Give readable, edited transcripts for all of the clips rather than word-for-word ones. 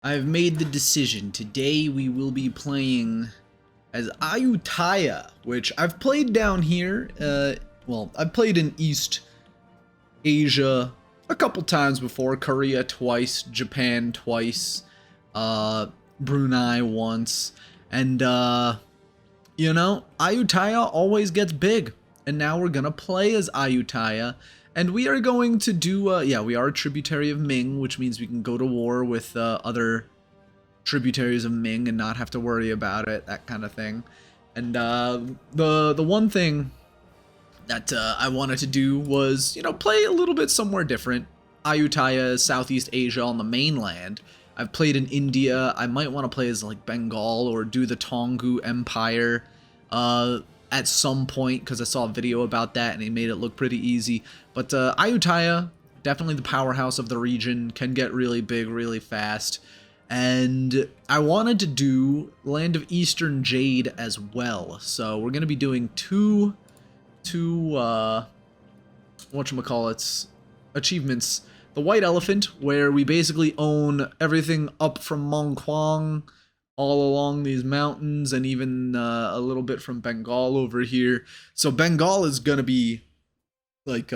I've made the decision. Today we will be playing as Ayutthaya, which I've played down here. Well, I've played in East Asia a couple times before. Korea twice, Japan twice, Brunei once, and Ayutthaya always gets big. And now we're gonna play as Ayutthaya. And we are going to do, we are a tributary of Ming, which means we can go to war with other tributaries of Ming and not have to worry about it, that kind of thing. And the one thing that I wanted to do was, play a little bit somewhere different. Ayutthaya is Southeast Asia on the mainland. I've played in India. I might want to play as like Bengal or do the Tongu Empire at some point, because I saw a video about that and it made it look pretty easy. But Ayutthaya, definitely the powerhouse of the region, can get really big really fast. And I wanted to do Land of Eastern Jade as well. So we're going to be doing two whatchamacallits, achievements. The White Elephant, where we basically own everything up from Mongkwang all along these mountains, and even a little bit from Bengal over here. So Bengal is gonna be like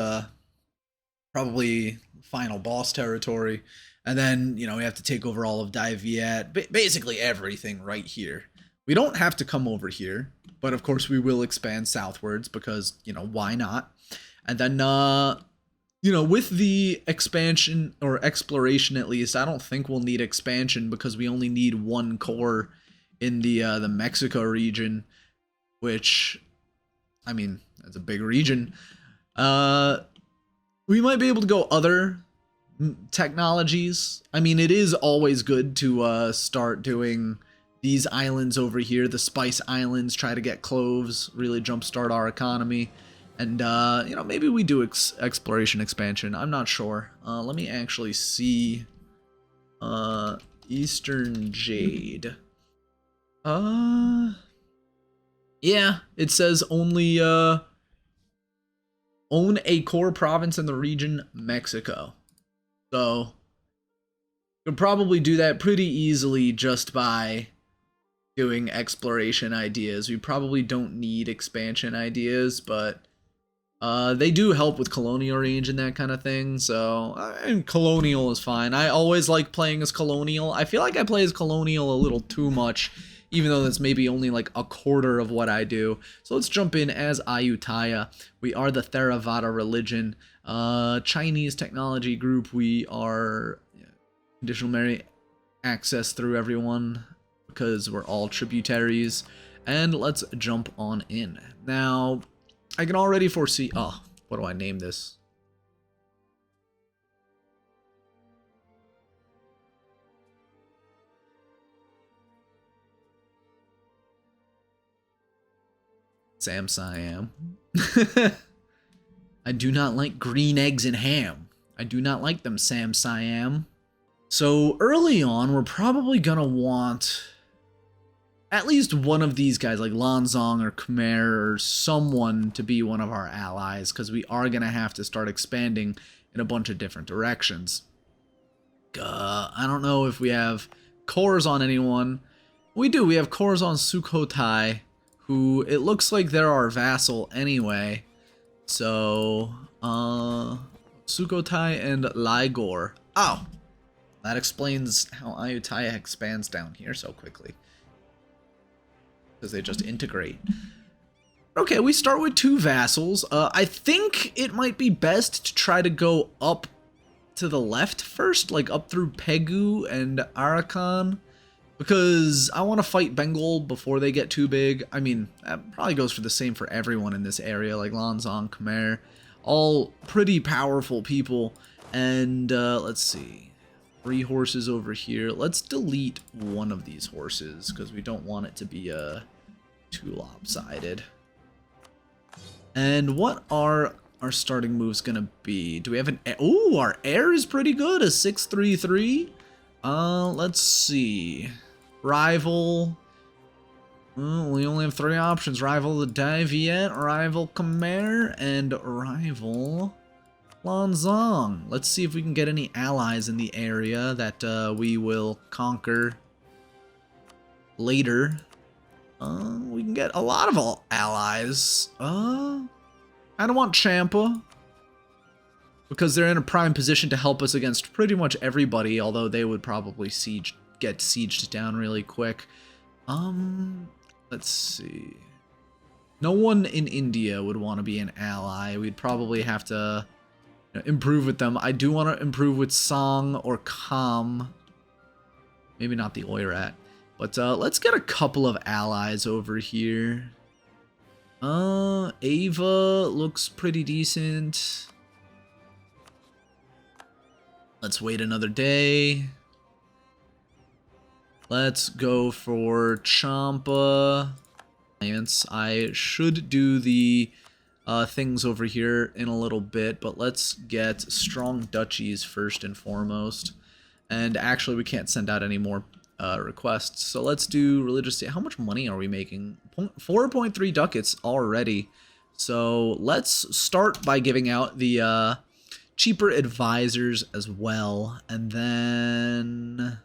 probably final boss territory, and then we have to take over all of Dai Viet, basically everything right here. We don't have to come over here, but of course we will expand southwards because why not? And then with the expansion, or exploration at least, I don't think we'll need expansion because we only need one core in the Mexico region, which, I mean, that's a big region. We might be able to go other technologies. I mean, it is always good to start doing these islands over here, the Spice Islands, try to get cloves, really jumpstart our economy. And, maybe we do exploration expansion. I'm not sure. Let me actually see. Eastern Jade. Yeah, it says only, own a core province in the region, Mexico. So, could probably do that pretty easily just by doing exploration ideas. We probably don't need expansion ideas, but they do help with colonial range and that kind of thing, so and colonial is fine. I always like playing as colonial. I feel like I play as colonial a little too much, even though that's maybe only like a quarter of what I do. So let's jump in as Ayutthaya. We are the Theravada religion, Chinese technology group. We are conditional merit access through everyone because we're all tributaries. And let's jump on in. Now, I can already foresee... Oh, what do I name this? Sam Siam. I do not like green eggs and ham. I do not like them, Sam Siam. So early on, we're probably gonna want at least one of these guys, like Lanzong or Khmer or someone, to be one of our allies, because we are going to have to start expanding in a bunch of different directions. I don't know if we have cores on anyone. We do. We have cores on Sukhothai, who it looks like they're our vassal anyway. So, Sukhothai and Ligor. Oh, that explains how Ayutthaya expands down here so quickly, because they just integrate. Okay, we start with two vassals. I think it might be best to try to go up to the left first, like up through Pegu and Arakan, because I want to fight Bengal before they get too big. I mean, that probably goes for the same for everyone in this area, like Lanzong, Khmer, all pretty powerful people. And let's see. 3 horses over here. Let's delete one of these horses because we don't want it to be too lopsided. And what are our starting moves gonna be? Do we have an... Ooh, our heir is pretty good, a 633. Let's see. Rival. We only have 3 options. Rival the Dai Viet, rival Khmer, and rival Lanzong. Let's see if we can get any allies in the area that we will conquer later. We can get a lot of allies. I don't want Champa, because they're in a prime position to help us against pretty much everybody, although they would probably get sieged down really quick. Let's see. No one in India would want to be an ally. We'd probably have to improve with them. I do want to improve with Song or Kam. Maybe not the Oirat. But let's get a couple of allies over here. Ava looks pretty decent. Let's wait another day. Let's go for Champa. I should do the things over here in a little bit, but let's get strong duchies first and foremost. And actually, we can't send out any more requests, so let's do religious. How much money are we making? 4.3 ducats already. So let's start by giving out the cheaper advisors as well, and then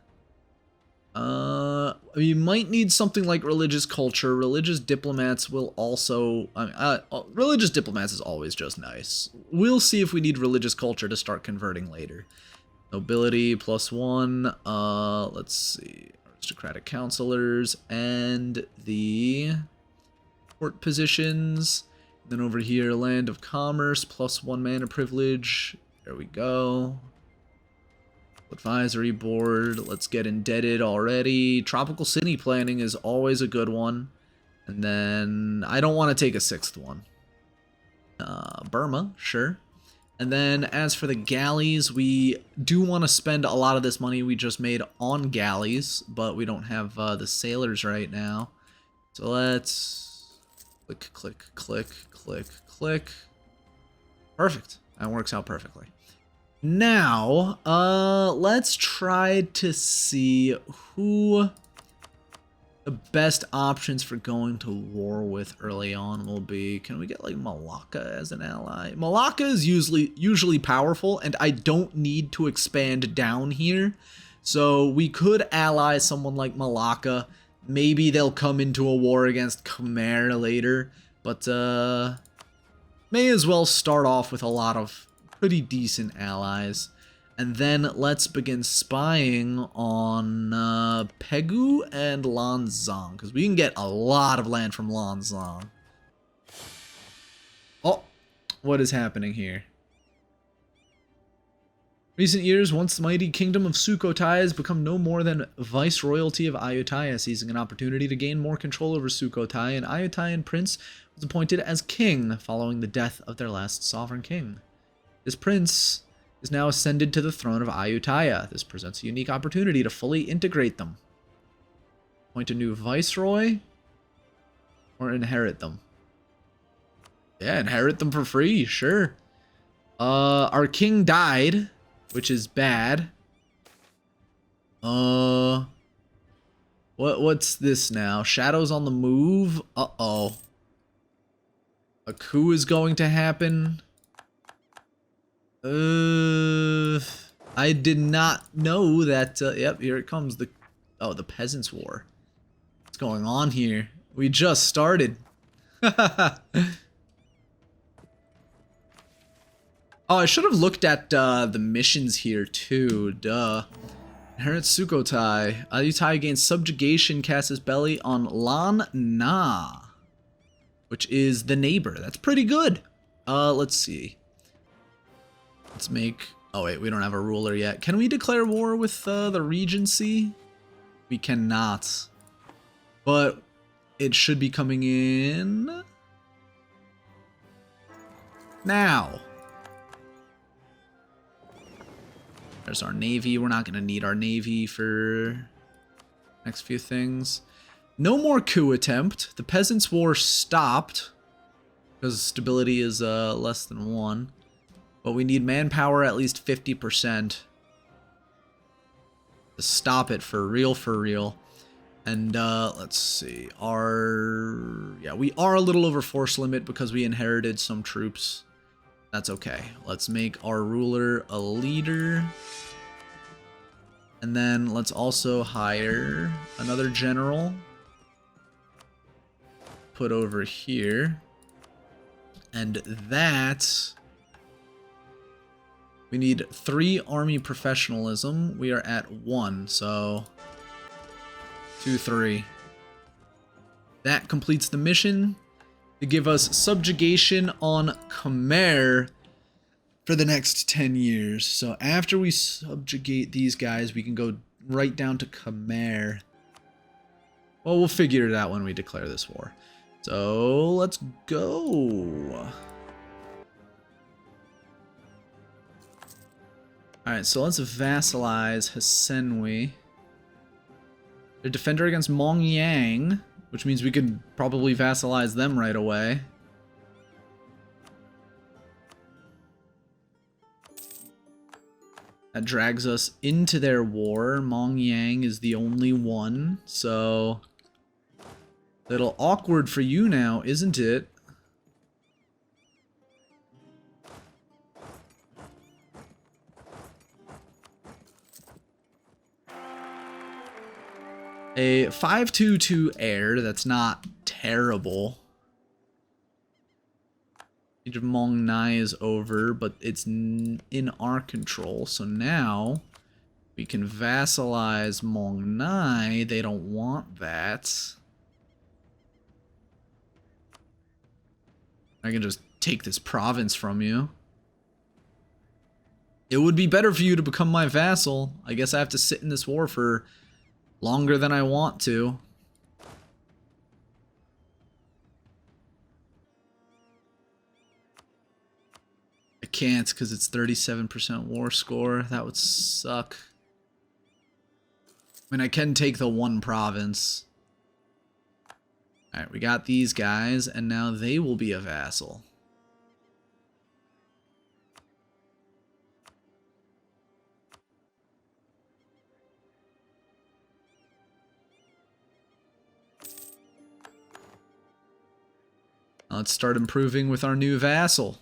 we might need something like religious culture. Religious diplomats will also, religious diplomats is always just nice. We'll see if we need religious culture to start converting later. Nobility +1, let's see, aristocratic counselors, and the court positions. Then over here, land of commerce, +1 mana privilege. There we go. Advisory board, let's get indebted already. Tropical city planning is always a good one. And then, I don't want to take a 6th one. Burma, sure. And then, as for the galleys, we do want to spend a lot of this money we just made on galleys, but we don't have the sailors right now. So let's click, click, click, click, click. Perfect. That works out perfectly. Now, let's try to see who the best options for going to war with early on will be. Can we get like Malacca as an ally? Malacca is usually powerful, and I don't need to expand down here. So we could ally someone like Malacca. Maybe they'll come into a war against Khmer later, but may as well start off with a lot of pretty decent allies. And then let's begin spying on Pegu and Lanzong, because we can get a lot of land from Lanzong. Oh, what is happening here? Recent years, once mighty kingdom of Sukhothai has become no more than viceroyalty of Ayutthaya, seizing an opportunity to gain more control over Sukhothai. An Ayutthayan prince was appointed as king following the death of their last sovereign king. This prince is now ascended to the throne of Ayutthaya. This presents a unique opportunity to fully integrate them. Appoint a new viceroy or inherit them. Yeah, inherit them for free, sure. Our king died, which is bad. What's this now? Shadows on the move? Uh-oh. A coup is going to happen. I did not know that, yep, here it comes, the Peasants' War. What's going on here? We just started. Oh, I should have looked at, the missions here, too, duh. Inherit Sukhothai. Ayutthaya gains subjugation, casts belly on Lan Na, which is the neighbor. That's pretty good. Let's see. Let's make... Oh, wait, we don't have a ruler yet. Can we declare war with the Regency? We cannot. But it should be coming in... now. There's our navy. We're not going to need our navy for next few things. No more coup attempt. The Peasants' War stopped because stability is less than 1. But we need manpower at least 50% to stop it for real, for real. And let's see. Yeah, we are a little over force limit because we inherited some troops. That's okay. Let's make our ruler a leader. And then let's also hire another general. Put over here. And that... We need 3 army professionalism. We are at 1, so... 2, 3. That completes the mission to give us subjugation on Khmer for the next 10 years. So after we subjugate these guys, we can go right down to Khmer. Well, we'll figure it out when we declare this war. So let's go. Alright, so let's vassalize Hasenwi. They're defender against Mongyang, which means we could probably vassalize them right away. That drags us into their war. Mongyang is the only one, so... Little awkward for you now, isn't it? A 5/2/2 heir, that's not terrible. Siege of Mong Nai is over, but it's in our control, so now we can vassalize Mong Nai. They don't want that. I can just take this province from you. It would be better for you to become my vassal. I guess I have to sit in this war for longer than I want to. I can't because it's 37% war score. That would suck. I mean, I can take the 1 province. Alright, we got these guys, and now they will be a vassal. Now let's start improving with our new vassal.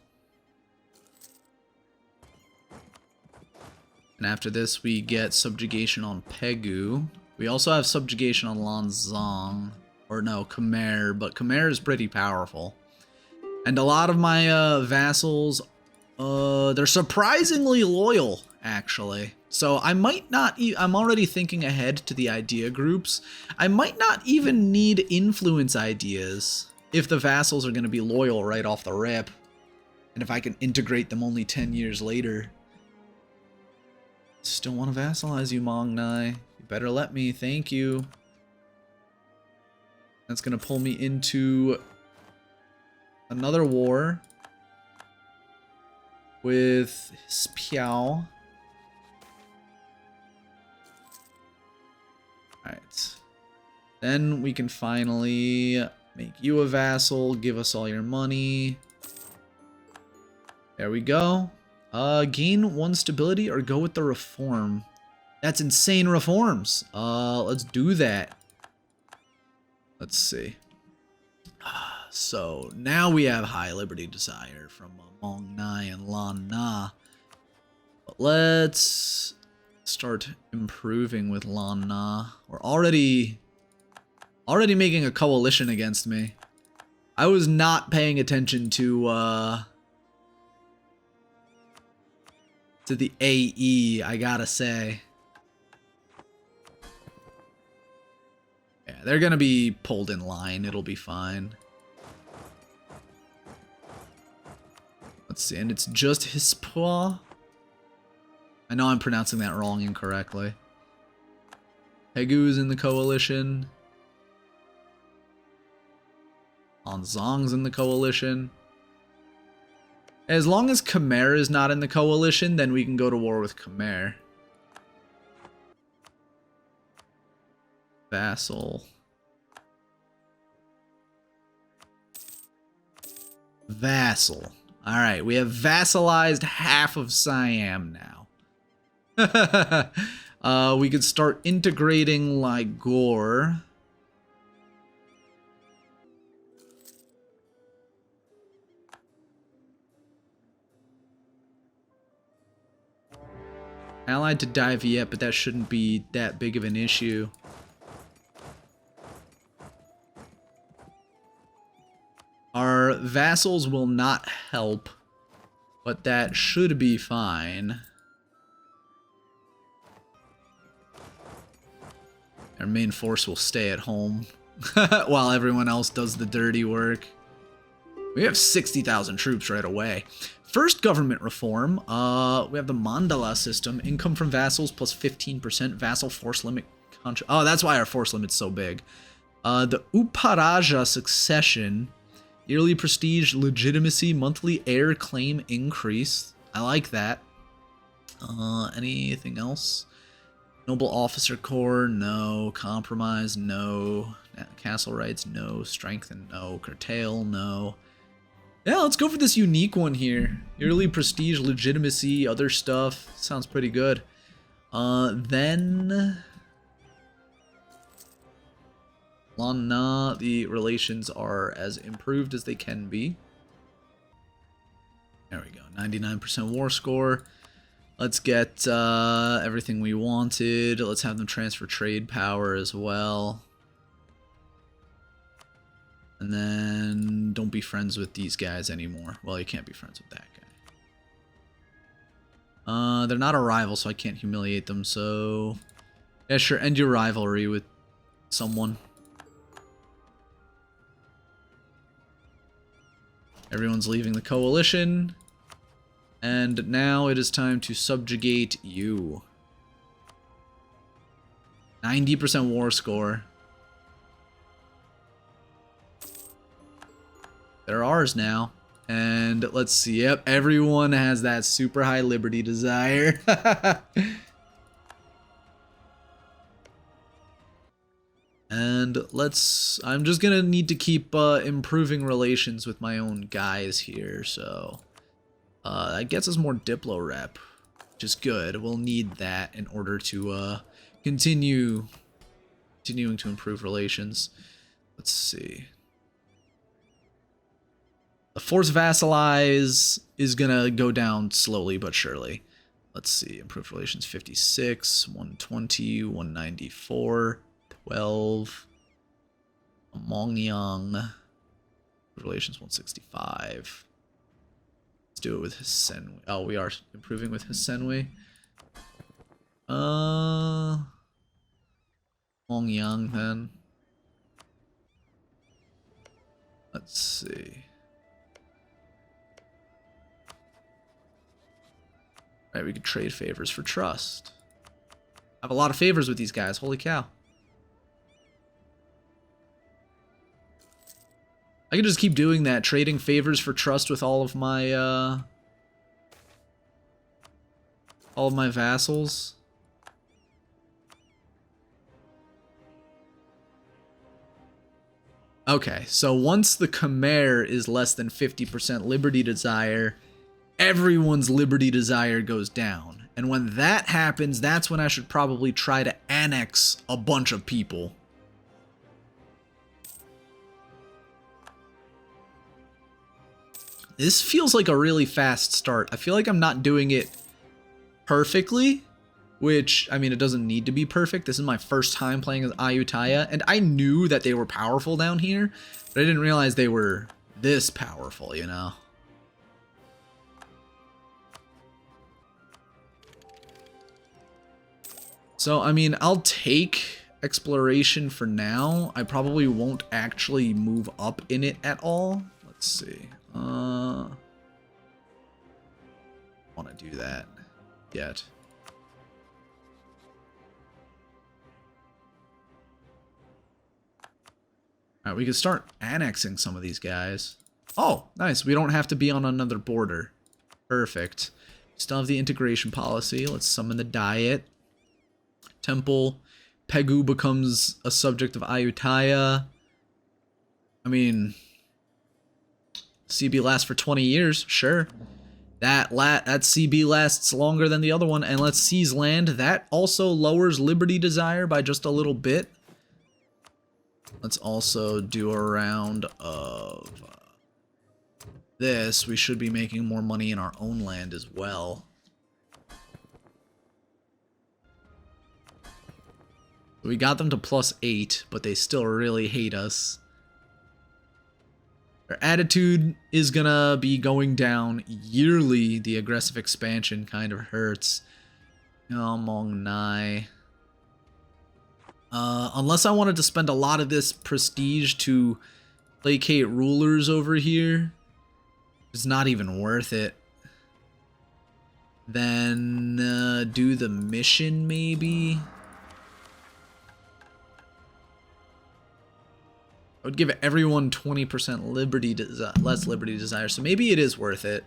And after this, we get subjugation on Pegu. We also have subjugation on Lanzang. Or no, Khmer, but Khmer is pretty powerful. And a lot of my vassals, they're surprisingly loyal, actually. So I might not, I'm already thinking ahead to the idea groups. I might not even need influence ideas if the vassals are going to be loyal right off the rip. And if I can integrate them only 10 years later. Still want to vassalize you, Mong Nai. You better let me, thank you. That's going to pull me into another war with Spiao. Alright. Then we can finally make you a vassal, give us all your money. There we go. Gain 1 stability or go with the reform. That's insane reforms. Let's do that. Let's see. So now we have High Liberty Desire from Mong Nai and Lan Na. But let's start improving with Lan Na. We're already making a coalition against me. I was not paying attention to the AE, I gotta say. Yeah, they're gonna be pulled in line. It'll be fine. Let's see, and it's just Hispoa. I know I'm pronouncing that wrong incorrectly. Pegu's in the coalition. Anzang's in the coalition. As long as Khmer is not in the coalition, then we can go to war with Khmer. Vassal. Vassal. Alright, we have vassalized half of Siam now. We could start integrating Ligor. Allied to Diviet, but that shouldn't be that big of an issue. Our vassals will not help, but that should be fine. Our main force will stay at home while everyone else does the dirty work. We have 60,000 troops right away. First government reform, we have the Mandala system. Income from vassals plus 15%. Vassal force limit. Oh, that's why our force limit's so big. The Uparaja succession. Yearly prestige, legitimacy, monthly heir claim increase. I like that. Anything else? Noble officer corps, no. Compromise, no. Castle rights, no. Strengthen, no. Curtail, no. Yeah, let's go for this unique one here. Yearly prestige, legitimacy, other stuff. Sounds pretty good. Then... Lana, the relations are as improved as they can be. There we go, 99% war score. Let's get everything we wanted. Let's have them transfer trade power as well. And then don't be friends with these guys anymore. Well, you can't be friends with that guy. They're not a rival, so I can't humiliate them, so... Yeah, sure, end your rivalry with someone. Everyone's leaving the coalition. And now it is time to subjugate you. 90% war score. They're ours now. And let's see. Yep, everyone has that super high liberty desire. And I'm just gonna need to keep improving relations with my own guys here, so that gets us more Diplo rep, which is good. We'll need that in order to continuing to improve relations. Let's see. The force vassalize is gonna go down slowly but surely. Let's see. Improved relations 56, 120, 194. 12. Mongyang. Relations 165. Let's do it with Hisenwi. Oh, we are improving with Hisenwi. Mongyang then. Let's see. Alright, we could trade favors for trust. I have a lot of favors with these guys. Holy cow. I can just keep doing that, trading favors for trust with all of my vassals. Okay, so once the Khmer is less than 50% liberty desire, everyone's liberty desire goes down. And when that happens, that's when I should probably try to annex a bunch of people. This feels like a really fast start. I feel like I'm not doing it perfectly, which, I mean, it doesn't need to be perfect. This is my first time playing as Ayutthaya, and I knew that they were powerful down here, but I didn't realize they were this powerful, you know? So, I mean, I'll take exploration for now. I probably won't actually move up in it at all. Let's see. Want to do that yet. Alright, we can start annexing some of these guys. Oh, nice. We don't have to be on another border. Perfect. Still have the integration policy. Let's summon the Diet. Temple. Pegu becomes a subject of Ayutthaya. I mean... CB lasts for 20 years, sure. That CB lasts longer than the other one, and let's seize land. That also lowers liberty desire by just a little bit. Let's also do a round of this. We should be making more money in our own land as well. We got them to +8, but they still really hate us. Their attitude is gonna be going down yearly. The aggressive expansion kind of hurts. Mong Nai. Unless I wanted to spend a lot of this prestige to placate rulers over here, it's not even worth it. Then do the mission maybe. I would give everyone 20% less liberty desire, so maybe it is worth it.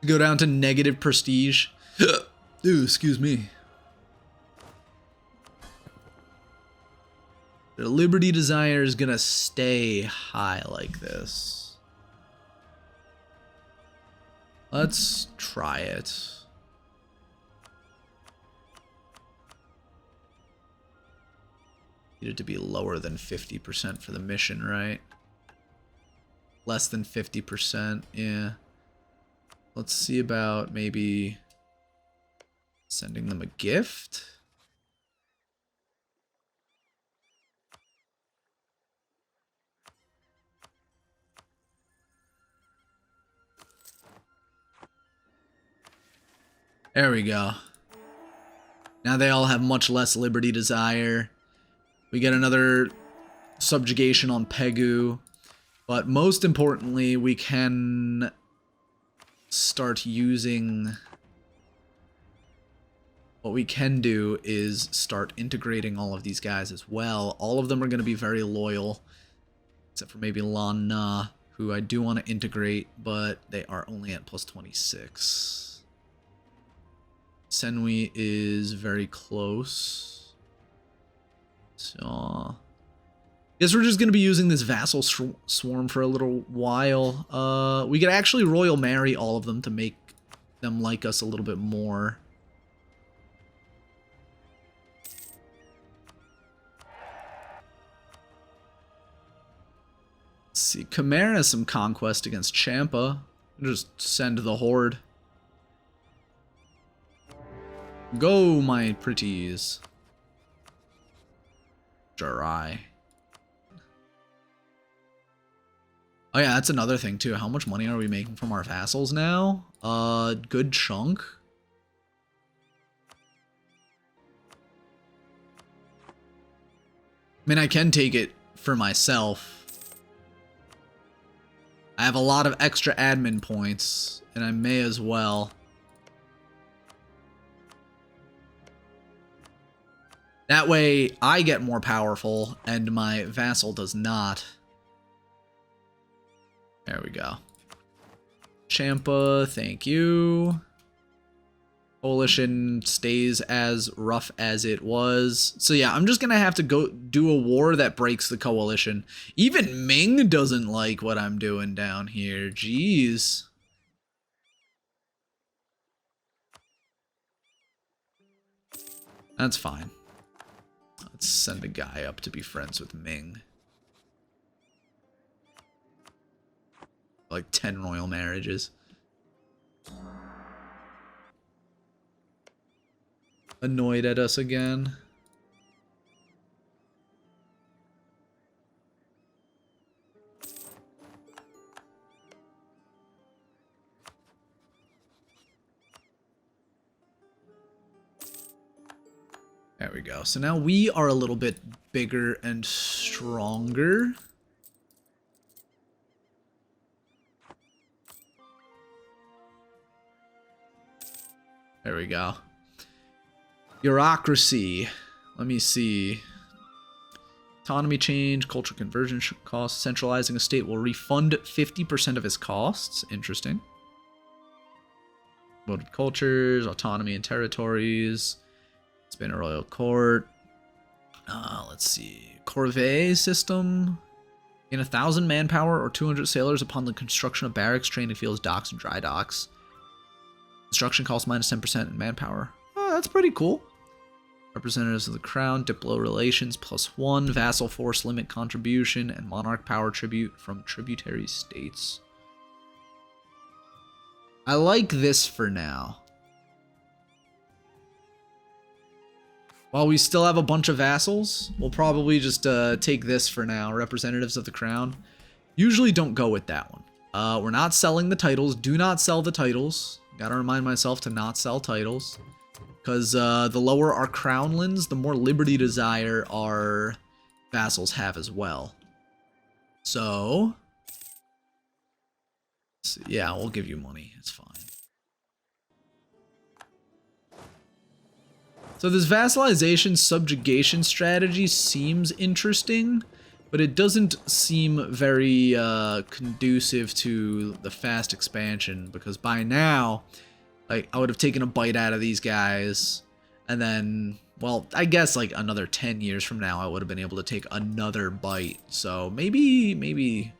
Go down to negative prestige. Ooh, excuse me. The liberty desire is gonna stay high like this. Let's try it. Need it to be lower than 50% for the mission, right? Less than 50%, yeah. Let's see about maybe sending them a gift. There we go. Now they all have much less liberty desire. We get another subjugation on Pegu. But most importantly, we can start using... What we can do is start integrating all of these guys as well. All of them are going to be very loyal. Except for maybe Lan Na, who I do want to integrate, but they are only at +26. Senwi is very close. So, guess we're just going to be using this vassal swarm for a little while. We could actually royal marry all of them to make them like us a little bit more. Let's see, Khmer has some conquest against Champa. Just send the horde. Go, my pretties. Jarai. Oh yeah, that's another thing too. How much money are we making from our vassals now? Good chunk. I mean, I can take it for myself. I have a lot of extra admin points, and I may as well. That way, I get more powerful, and my vassal does not. There we go. Champa, thank you. Coalition stays as rough as it was. So yeah, I'm just gonna have to go do a war that breaks the coalition. Even Ming doesn't like what I'm doing down here. Jeez. That's fine. Let's send a guy up to be friends with Ming. Like 10 royal marriages. Annoyed at us again. There we go. So now we are a little bit bigger and stronger. There we go. Bureaucracy. Let me see. Autonomy change, culture conversion costs. Centralizing a state will refund 50% of its costs. Interesting. Voted cultures, autonomy and territories. It's been a royal court. Let's see. Corvée system. In 1,000 manpower or 200 sailors upon the construction of barracks, training fields, docks, and dry docks. Construction costs -10% in manpower. Oh, that's pretty cool. Representatives of the crown, diplo relations +1, vassal force limit contribution, and monarch power tribute from tributary states. I like this for now. While we still have a bunch of vassals, we'll probably just take this for now. Representatives of the crown. Usually don't go with that one. We're not selling the titles. Do not sell the titles. Gotta remind myself to not sell titles. Because the lower our crownlands, the more liberty desire our vassals have as well. So, yeah, we'll give you money. It's fine. So this vassalization subjugation strategy seems interesting, but it doesn't seem very conducive to the fast expansion, because by now, like, I would have taken a bite out of these guys, and then, well, I guess like another 10 years from now, I would have been able to take another bite. So maybe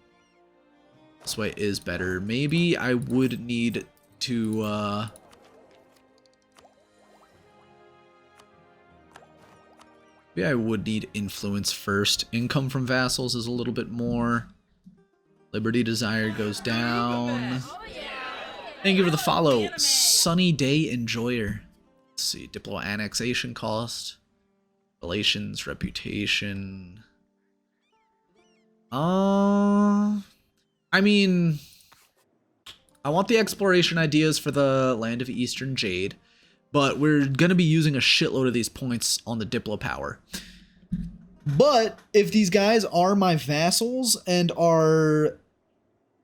this way is better. Maybe I would need to, maybe I would need influence first. Income from vassals is a little bit more. Liberty desire goes down. Thank you for the follow. Sunny Day Enjoyer. Let's see. Diplo annexation cost. Relations, reputation. I mean, I want the exploration ideas for the land of Eastern Jade, but we're going to be using a shitload of these points on the Diplo power. But if these guys are my vassals and are,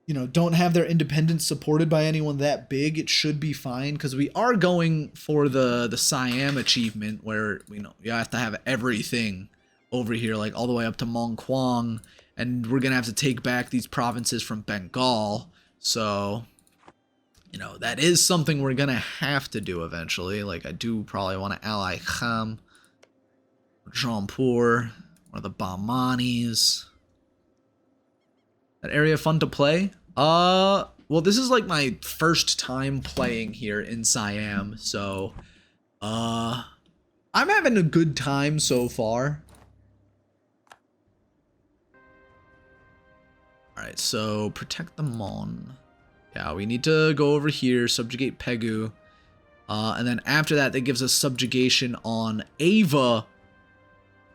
you know, don't have their independence supported by anyone that big, it should be fine, because we are going for the Siam achievement where, you know, you have to have everything over here, like all the way up to Mongkwang, and we're going to have to take back these provinces from Bengal. So, you know, that is something we're going to have to do eventually. Like, I do probably want to ally Kham, Jaunpur, or the Bahmanis. That area fun to play? Well, this is like my first time playing here in Siam, so, I'm having a good time so far. Alright, so protect the Mon. Yeah, we need to go over here, subjugate Pegu. And then after that, that gives us subjugation on Ava.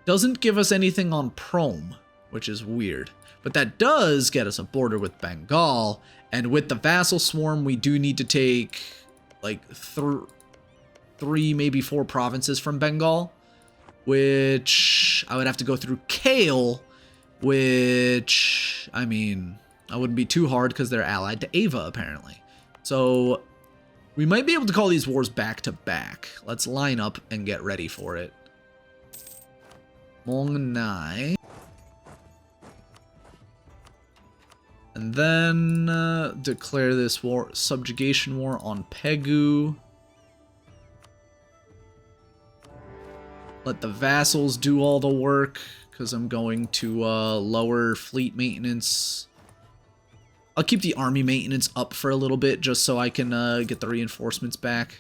Doesn't give us anything on Prom, which is weird. But that does get us a border with Bengal. And with the vassal swarm, we do need to take like three, maybe 4 provinces from Bengal. Which I would have to go through Kale. Which, I mean, I wouldn't be too hard because they're allied to Ava, apparently. So we might be able to call these wars back to back. Let's line up and get ready for it. Mong Nai. And then declare this war, subjugation war on Pegu. Let the vassals do all the work, because I'm going to lower fleet maintenance. I'll keep the army maintenance up for a little bit, just so I can get the reinforcements back.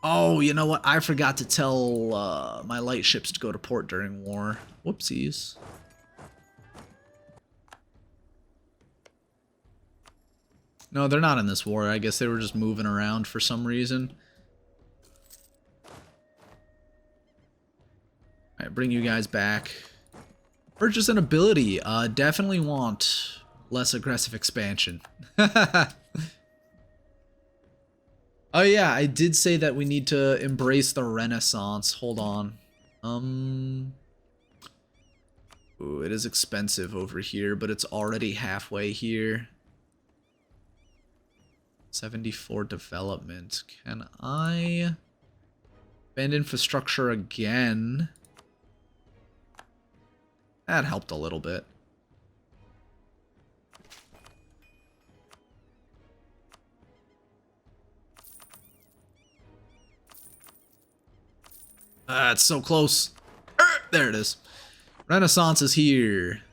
Oh, you know what? I forgot to tell my light ships to go to port during war. Whoopsies. No, they're not in this war. I guess they were just moving around for some reason. Alright, bring you guys back. Purchase an ability. Definitely want less aggressive expansion. Oh yeah, I did say that we need to embrace the Renaissance. Hold on. Ooh, it is expensive over here, but it's already halfway here. 74 development. Can I spend infrastructure again? That helped a little bit. It's so close. There it is. Renaissance is here.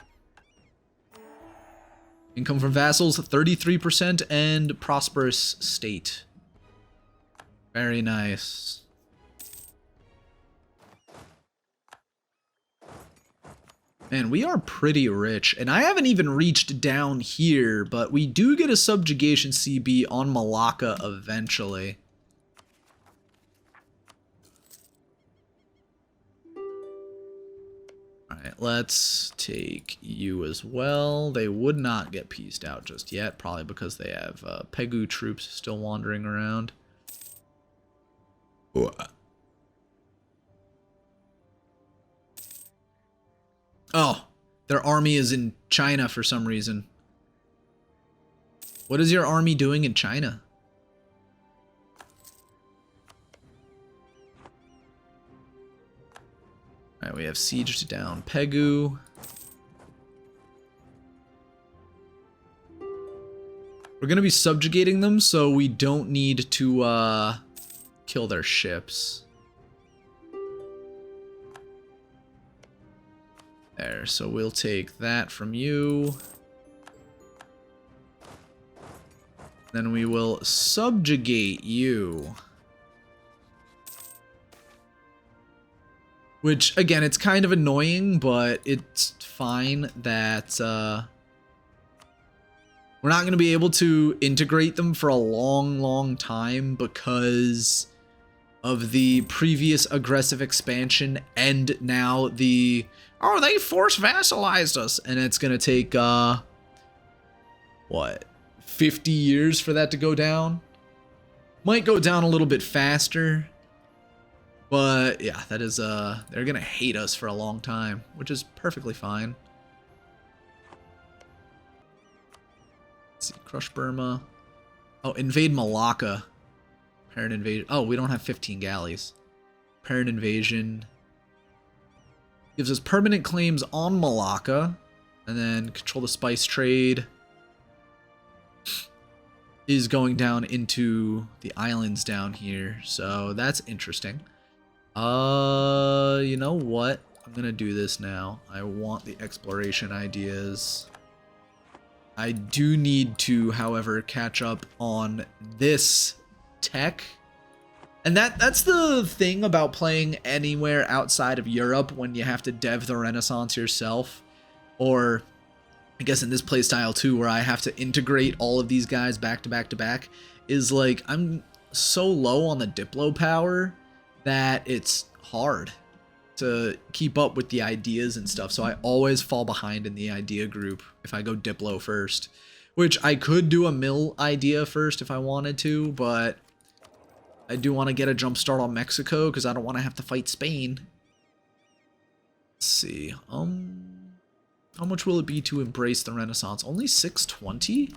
Income from vassals, 33%, and prosperous state. Very nice. Man, we are pretty rich, and I haven't even reached down here, but we do get a subjugation CB on Malacca eventually. Alright, let's take you as well. They would not get pieced out just yet, probably because they have Pegu troops still wandering around. Oh, their army is in China for some reason. What is your army doing in China? Alright, we have sieged down Pegu. We're going to be subjugating them, so we don't need to kill their ships. There, so we'll take that from you. Then we will subjugate you. Which, again, it's kind of annoying, but it's fine that we're not going to be able to integrate them for a long, long time because of the previous aggressive expansion and now the, oh, they force vassalized us. And it's going to take, what, 50 years for that to go down? Might go down a little bit faster. But yeah, that is, they're going to hate us for a long time, which is perfectly fine. Let's see, crush Burma. Oh, invade Malacca. Parent invasion. Oh, we don't have 15 galleys. Parent invasion. Gives us permanent claims on Malacca. And then control the spice trade. Is going down into the islands down here. So that's interesting. You know what? I'm gonna do this now. I want the exploration ideas. I do need to, however, catch up on this tech. And that's the thing about playing anywhere outside of Europe when you have to dev the Renaissance yourself. Or, I guess in this playstyle too, where I have to integrate all of these guys back to back to back, is like, I'm so low on the Diplo power that it's hard to keep up with the ideas and stuff, so I always fall behind in the idea group if I go Diplo first, which I could do a mill idea first if I wanted to, but I do want to get a jump start on Mexico because I don't want to have to fight Spain. Let's see, how much will it be to embrace the Renaissance? Only 620?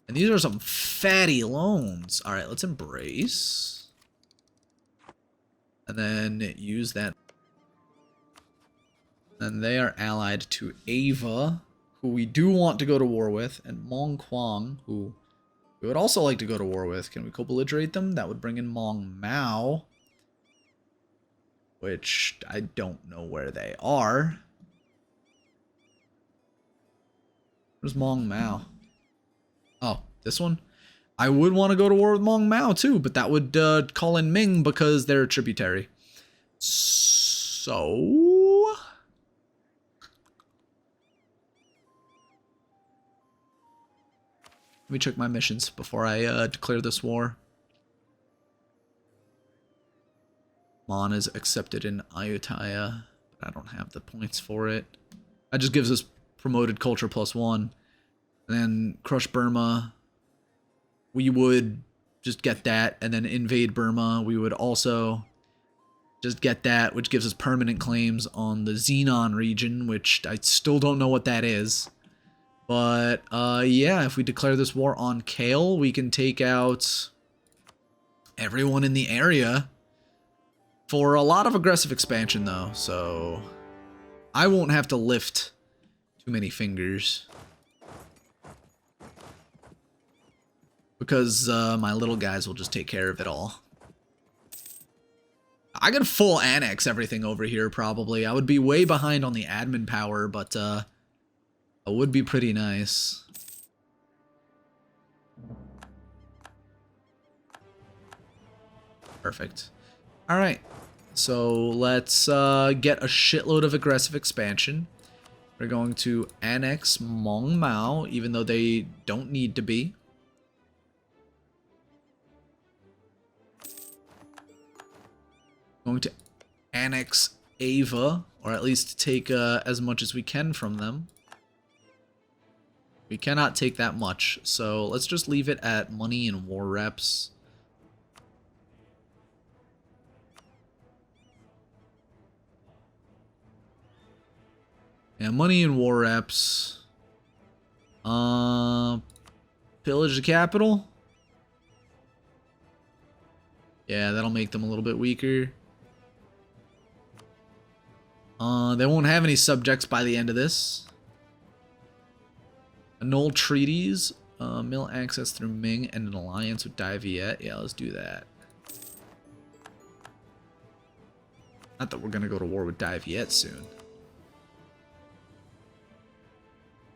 And these are some fatty loans. All right, let's embrace. And then use that. And they are allied to Ava, who we do want to go to war with, and Mong Quang, who we would also like to go to war with. Can we co-belligerate them? That would bring in Mong Mao, which I don't know where they are. Where's Mong Mao? Oh, this one? I would want to go to war with Mong Mao too, but that would call in Ming because they're a tributary. So... let me check my missions before I declare this war. Mon is accepted in Ayutthaya, but I don't have the points for it. That just gives us promoted culture +1. And then crush Burma. We would just get that, and then invade Burma. We would also just get that, which gives us permanent claims on the Xenon region, which I still don't know what that is. But, yeah, if we declare this war on Kale, we can take out everyone in the area for a lot of aggressive expansion, though. So, I won't have to lift too many fingers. Because my little guys will just take care of it all. I could full annex everything over here, probably. I would be way behind on the admin power, but it would be pretty nice. Perfect. Alright, so let's get a shitload of aggressive expansion. We're going to annex Mong Mao, even though they don't need to be. Going to annex Ava, or at least take as much as we can from them. We cannot take that much, so let's just leave it at money and war reps. Yeah, money and war reps. Pillage the capital. Yeah, that'll make them a little bit weaker. They won't have any subjects by the end of this. Annul treaties. Mill access through Ming and an alliance with Dai Viet. Yeah, let's do that. Not that we're gonna go to war with Dai Viet soon.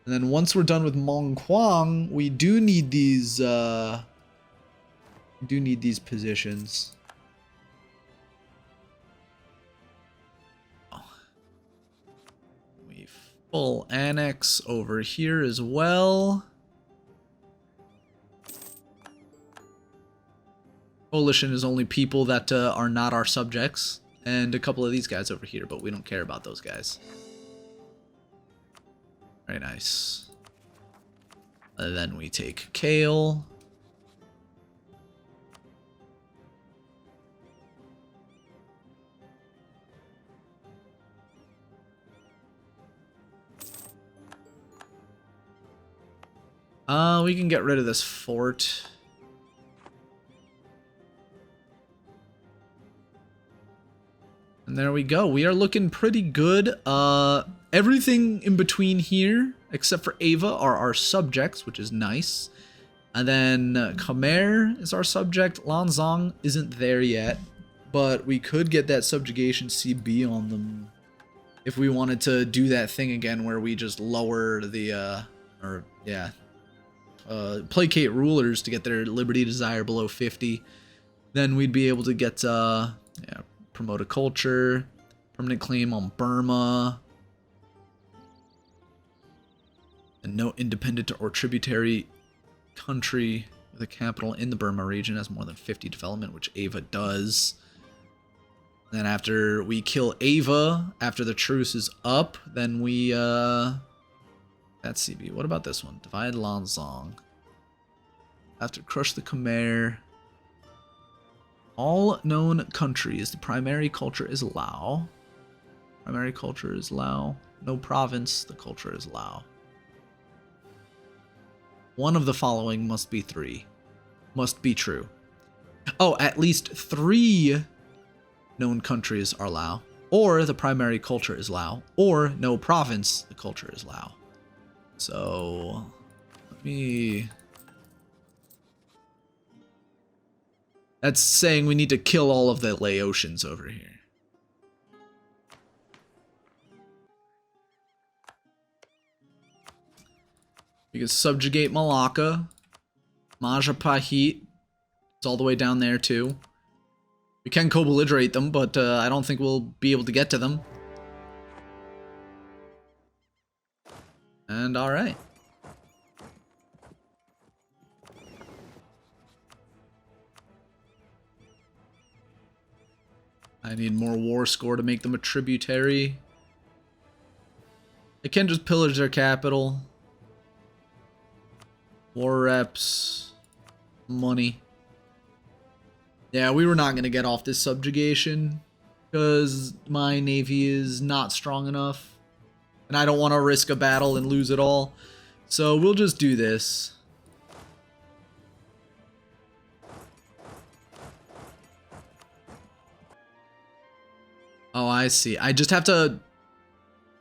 And then once we're done with Mong Quang, we do need these positions. Oh. We full annex over here as well. Coalition is only people that are not our subjects, and a couple of these guys over here, but we don't care about those guys. Very nice. And then we take Kale. We can get rid of this fort. And there we go. We are looking pretty good. Everything in between here, except for Ava, are our subjects, which is nice. And then Khmer is our subject. Lanzong isn't there yet, but we could get that subjugation CB on them if we wanted to do that thing again where we just lower the, placate rulers to get their liberty desire below 50. Then we'd be able to get, promote a culture, permanent claim on Burma, and no independent or tributary country with a capital in the Burma region has more than 50 development, which Ava does. Then after we kill Ava, after the truce is up, then we, that's CB. What about this one? Divide Lanzong. After crush the Khmer. All known countries. The primary culture is Lao. Primary culture is Lao. No province. The culture is Lao. One of the following must be true. Oh, at least 3 known countries are Lao. Or the primary culture is Lao. Or no province. The culture is Lao. So, let me... That's saying we need to kill all of the Laotians over here. We can subjugate Malacca. Majapahit. It's all the way down there too. We can co-belligerate them, but I don't think we'll be able to get to them. And alright. I need more war score to make them a tributary. I can just pillage their capital. War reps. Money. Yeah, we were not going to get off this subjugation because my navy is not strong enough. And I don't want to risk a battle and lose it all. So we'll just do this. Oh, I see. I just have to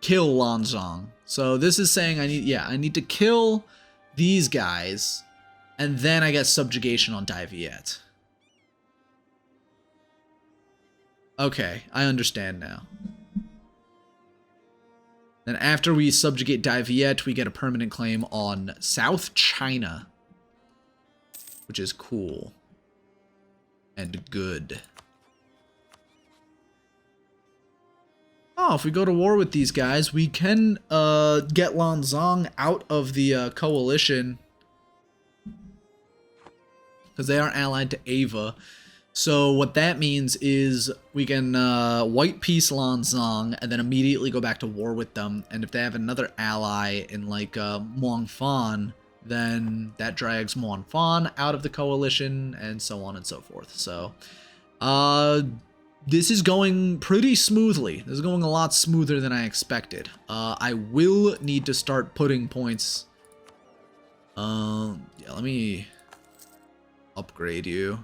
kill Lanzong. So this is saying I need to kill these guys, and then I get subjugation on Dai Viet. Okay, I understand now. Then after we subjugate Dai Viet, we get a permanent claim on South China, which is cool and good. Oh, if we go to war with these guys, we can get Lanzong out of the coalition because they are allied to Ava. So what that means is we can white peace Lanzang and then immediately go back to war with them. And if they have another ally in like Muangfan, then that drags Muangfan out of the coalition and so on and so forth. So this is going pretty smoothly. This is going a lot smoother than I expected. I will need to start putting points. Yeah, let me upgrade you.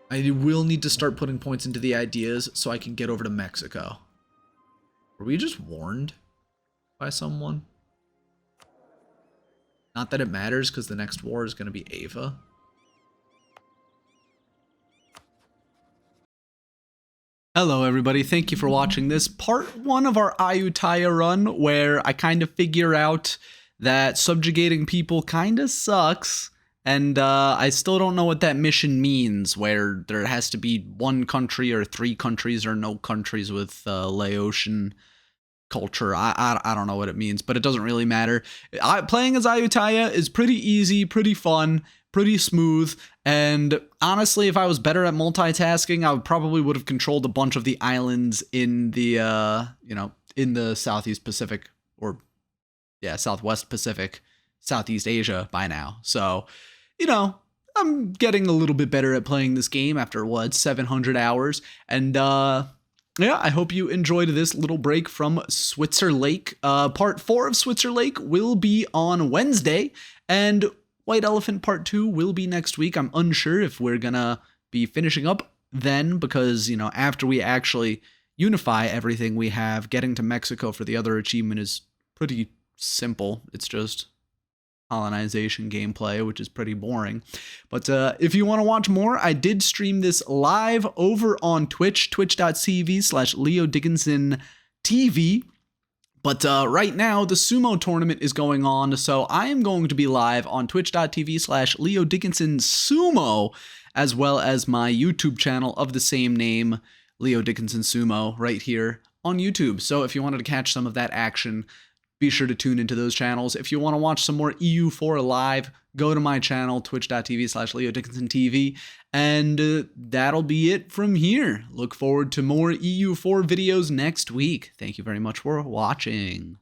I will need to start putting points into the ideas so I can get over to Mexico. Were we just warned by someone? Not that it matters, because the next war is going to be Ava. Hello everybody, thank you for watching this part 1 of our Ayutthaya run, where I kind of figure out that subjugating people kind of sucks. And I still don't know what that mission means, where there has to be one country or 3 countries or no countries with Laotian culture. I don't know what it means, but it doesn't really matter. Playing as Ayutthaya is pretty easy, pretty fun, pretty smooth, and honestly, if I was better at multitasking, I probably would have controlled a bunch of the islands in the, in the Southeast Pacific, or, yeah, Southwest Pacific, Southeast Asia by now. So, I'm getting a little bit better at playing this game after, 700 hours. And, yeah, I hope you enjoyed this little break from Switzer Lake. Part 4 of Switzer Lake will be on Wednesday, and White Elephant Part 2 will be next week. I'm unsure if we're gonna be finishing up then, because, after we actually unify everything we have, getting to Mexico for the other achievement is pretty simple. It's just colonization gameplay, which is pretty boring. But if you want to watch more, I did stream this live over on Twitch, twitch.tv/LeoDickinsonTV. But right now, the sumo tournament is going on, so I am going to be live on twitch.tv/LeoDickinsonSumo, as well as my YouTube channel of the same name, Leo Dickinson Sumo, right here on YouTube. So if you wanted to catch some of that action, be sure to tune into those channels. If you want to watch some more EU4 live, go to my channel, twitch.tv/LeoDickinsonTV, and that'll be it from here. Look forward to more EU4 videos next week. Thank you very much for watching.